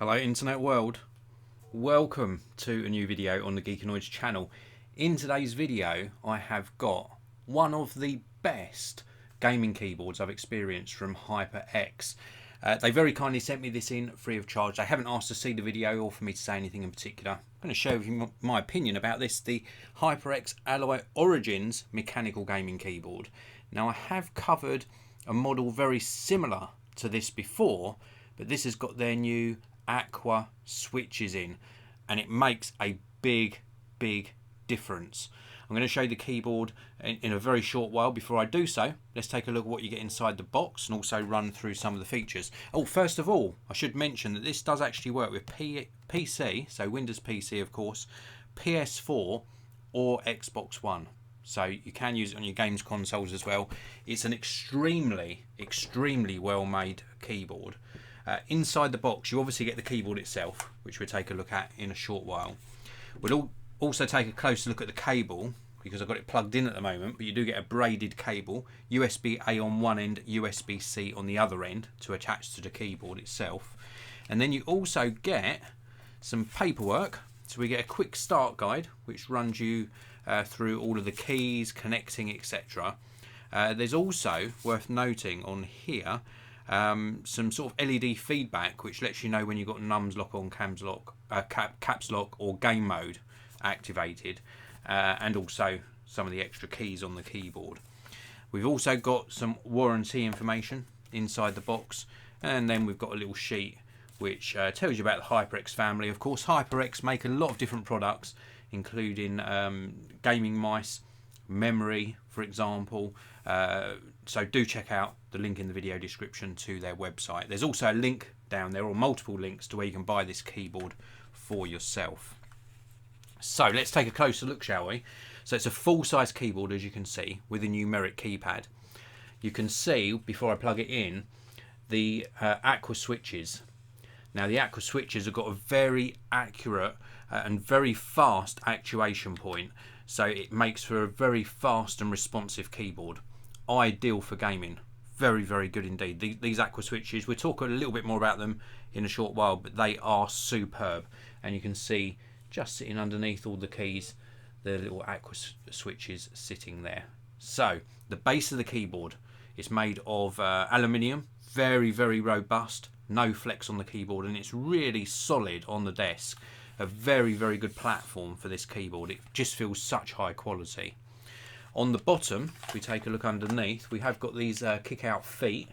Hello internet world, welcome to a new video on the Geekanoids channel. In today's video I have got one of the best gaming keyboards I've experienced from HyperX. They very kindly sent me this in free of charge. They haven't asked to see the video or for me to say anything in particular. I'm going to show you my opinion about this, the HyperX Alloy Origins mechanical gaming keyboard. Now I have covered a model very similar to this before, but this has got their new Aqua switches in, and it makes a big difference. I'm going to show you the keyboard in a very short while. Before I do so, let's take a look at what you get inside the box and also run through some of the features. Oh, first of all, I should mention that this does actually work with PC, so Windows PC of course, PS4 or Xbox One. So you can use it on your games consoles as well. It's an extremely well made keyboard. Inside the box you obviously get the keyboard itself, which we'll take a look at in a short while. We'll also take a closer look at the cable, because I've got it plugged in at the moment, but you do get a braided cable, USB-A on one end, USB-C on the other end to attach to the keyboard itself. And then you also get some paperwork. So we get a quick start guide which runs you through all of the keys, connecting, etc. There's also, worth noting on here, some sort of LED feedback which lets you know when you've got nums lock on, caps lock or game mode activated, and also some of the extra keys on the keyboard. We've also got some warranty information inside the box, and then we've got a little sheet which tells you about the HyperX family. Of course, HyperX make a lot of different products, including gaming mice, memory, for example. So do check out the link in the video description to their website. There's also a link down there, or multiple links, to where you can buy this keyboard for yourself. So let's take a closer look, shall we? So it's a full-size keyboard, as you can see, with a numeric keypad. You can see, before I plug it in, the Aqua switches. Now the Aqua switches have got a very accurate and very fast actuation point, so it makes for a very fast and responsive keyboard. Ideal for gaming. Very good indeed. These Aqua switches, we'll talk a little bit more about them in a short while, but they are superb. And you can see just sitting underneath all the keys, the little Aqua switches sitting there. So the base of the keyboard is made of aluminium, very robust, no flex on the keyboard, and it's really solid on the desk. A very good platform for this keyboard. It just feels such high quality. On the bottom, if we take a look underneath, we have got these kick out feet.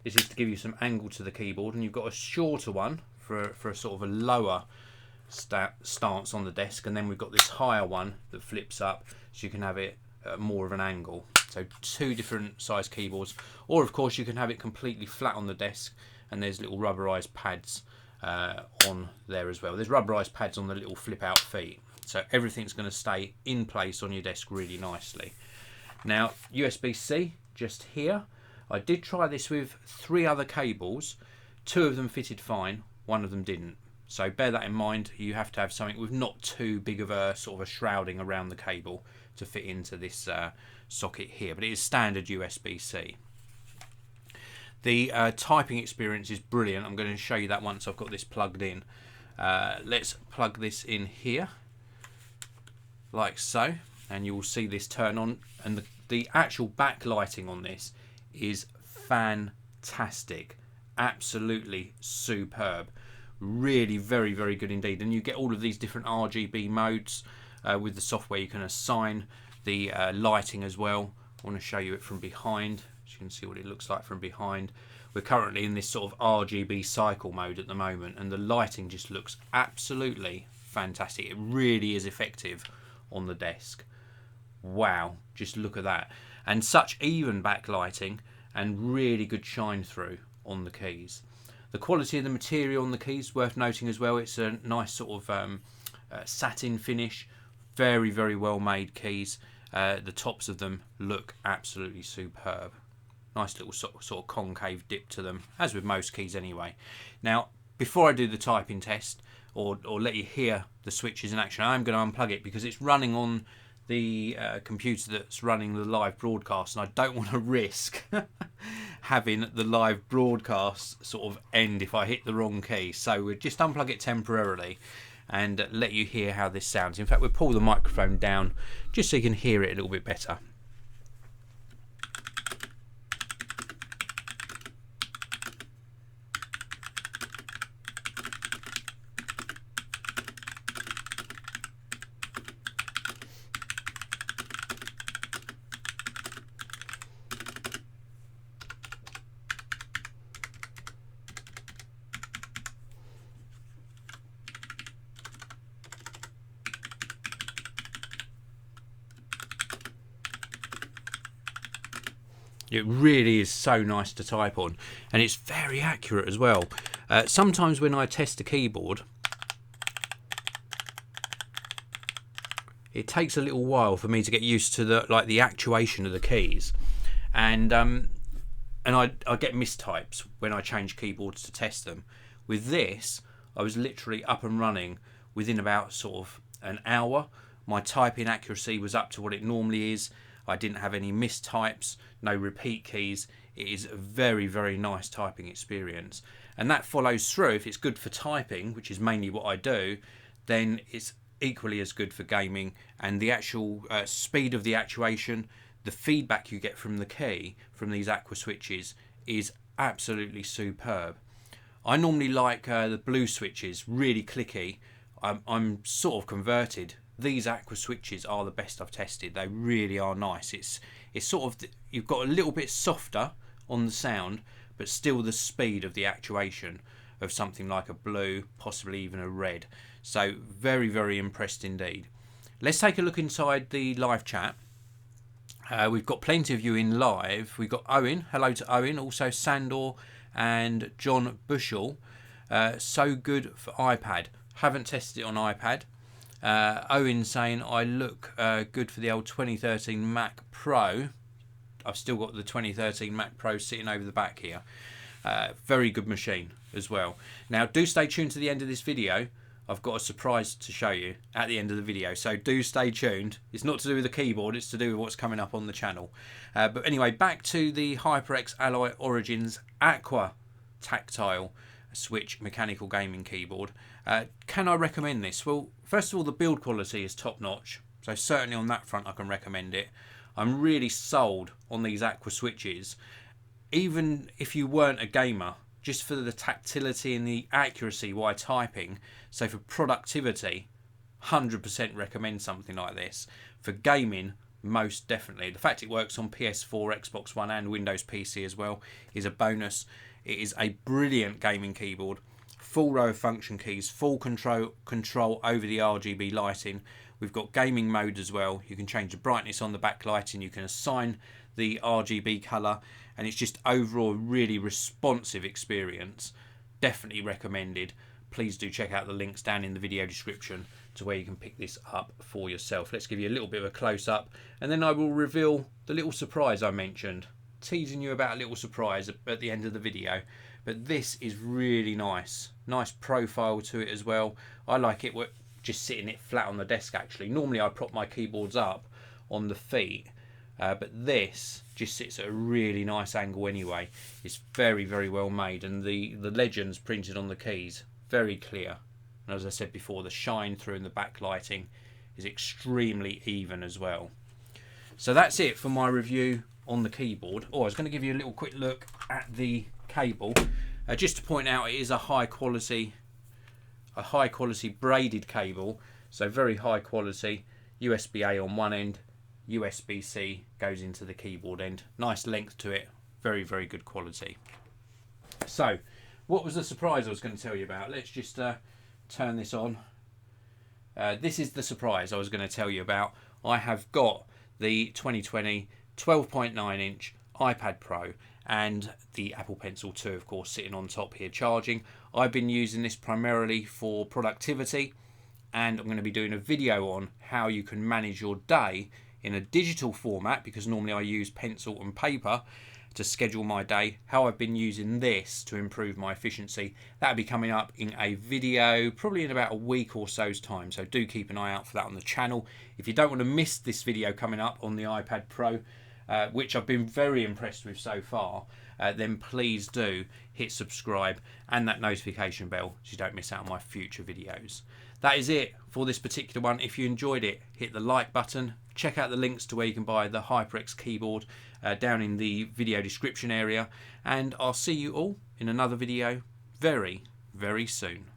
This is to give you some angle to the keyboard, and you've got a shorter one for a sort of a lower stance on the desk, and then we've got this higher one that flips up so you can have it at more of an angle. So two different size keyboards, or of course you can have it completely flat on the desk, and there's little rubberized pads on there as well. There's rubberized pads on the little flip out feet, so everything's going to stay in place on your desk really nicely. Now USB-C just here. I did try this with 3 other cables. 2 of them fitted fine, 1 of them didn't. So bear that in mind. You have to have something with not too big of a sort of a shrouding around the cable to fit into this socket here, but it is standard USB-C. The typing experience is brilliant. I'm going to show you that once I've got this plugged in. Let's plug this in here, like so, and you will see this turn on, and the actual backlighting on this is fantastic. Absolutely superb. Really very good indeed. And you get all of these different RGB modes with the software. You can assign the lighting as well. I want to show you it from behind. You can see what it looks like from behind. We're currently in this sort of RGB cycle mode at the moment, and the lighting just looks absolutely fantastic. It really is effective on the desk. Wow, just look at that. And such even backlighting and really good shine through on the keys. The quality of the material on the keys, worth noting as well. It's a nice sort of satin finish. Very well made keys. The tops of them look absolutely superb. Nice little sort of concave dip to them, as with most keys anyway. Now, before I do the typing test, or let you hear the switches in action, I'm going to unplug it because it's running on the computer that's running the live broadcast, and I don't want to risk having the live broadcast sort of end if I hit the wrong key. So we'll just unplug it temporarily and let you hear how this sounds. In fact, we'll pull the microphone down just so you can hear it a little bit better. It really is so nice to type on, and it's very accurate as well. Sometimes when I test a keyboard, it takes a little while for me to get used to the actuation of the keys, and I get mistypes when I change keyboards to test them. With this, I was literally up and running within about sort of an hour. My typing accuracy was up to what it normally is. I didn't have any mistypes, no repeat keys. It is a very, very nice typing experience. And that follows through. If it's good for typing, which is mainly what I do, then it's equally as good for gaming. And the actual speed of the actuation, the feedback you get from the key, from these Aqua switches, is absolutely superb. I normally like the blue switches, really clicky. I'm sort of converted. These Aqua switches are the best I've tested. They really are nice. It's sort of, you've got a little bit softer on the sound, but still the speed of the actuation of something like a blue, possibly even a red. So very, very impressed indeed. Let's take a look inside the live chat. We've got plenty of you in live. We've got Owen. Hello to Owen. Also Sandor and John Bushell. So good for iPad. Haven't tested it on iPad. Owen saying I look good for the old 2013 Mac Pro. I've still got the 2013 Mac Pro sitting over the back here. Very good machine as well. Now do stay tuned to the end of this video. I've got a surprise to show you at the end of the video, so do stay tuned. It's not to do with the keyboard, it's to do with what's coming up on the channel. But anyway, back to the HyperX Alloy Origins Aqua Tactile Switch mechanical gaming keyboard. Can I recommend this? Well, first of all, the build quality is top notch, so certainly on that front I can recommend it. I'm really sold on these Aqua switches. Even if you weren't a gamer, just for the tactility and the accuracy while typing, so for productivity, 100% recommend something like this. For gaming, most definitely. The fact it works on PS4, Xbox One and Windows PC as well is a bonus. It is a brilliant gaming keyboard. Full row of function keys, full control over the RGB lighting. We've got gaming mode as well. You can change the brightness on the backlighting. You can assign the RGB colour, and it's just overall a really responsive experience. Definitely recommended. Please do check out the links down in the video description to where you can pick this up for yourself. Let's give you a little bit of a close-up, and then I will reveal the little surprise I mentioned. Teasing you about a little surprise at the end of the video. But this is really nice. Nice profile to it as well. I like it just sitting it flat on the desk actually. Normally I prop my keyboards up on the feet. But this just sits at a really nice angle anyway. It's very, very well made, and the legends printed on the keys, very clear. And as I said before, the shine through and the backlighting is extremely even as well. So that's it for my review on the keyboard. I was going to give you a little quick look at the cable, just to point out it is a high quality braided cable, so very high quality. USB-A on one end, USB-C goes into the keyboard end. Nice length to it, very, very good quality. So what was the surprise I was going to tell you about? Let's just turn this on. This is the surprise I was going to tell you about. I have got the 2020 12.9 inch iPad Pro and the Apple Pencil 2, of course, sitting on top here charging. I've been using this primarily for productivity, and I'm going to be doing a video on how you can manage your day in a digital format, because normally I use pencil and paper, to schedule my day, how I've been using this to improve my efficiency. That'll be coming up in a video probably in about a week or so's time, so do keep an eye out for that on the channel. If you don't want to miss this video coming up on the iPad Pro, which I've been very impressed with so far, then please do hit subscribe and that notification bell so you don't miss out on my future videos. That is it for this particular one. If you enjoyed it, hit the like button. Check out the links to where you can buy the HyperX keyboard down in the video description area, and I'll see you all in another video very, very soon.